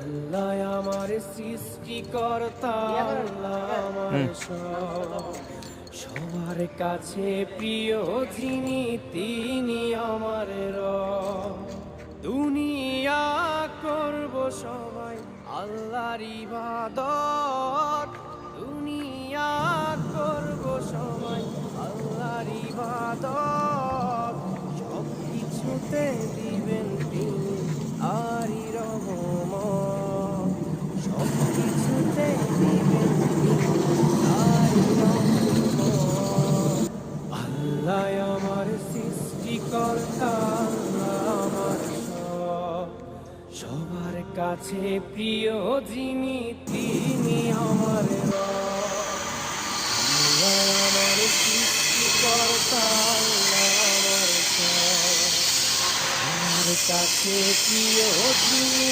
আল্লাহ আমার সৃষ্টিকর্তা, আল্লাহ আমার সবার কাছে প্রিয় যিনি, তিনি আমার রব। দুনিয়া করব সবাই আল্লাহর ইবাদত, দুনিয়া করব সবাই আল্লাহর ইবাদত, সব কিছুতে দিবেন তিনি আরই রহমত, সব কিছুতে দিবেন তিনি আরই রহমত। আল্লাহ আমার সৃষ্টিকর্তা, আল্লাহ আমার সবার কাছে প্রিয় যিনি, তিনি আমার রব। আল্লাহ আমার সৃষ্টিকর্তা, আল্লাহ আমার সবার কাছে প্রিয় যিনি,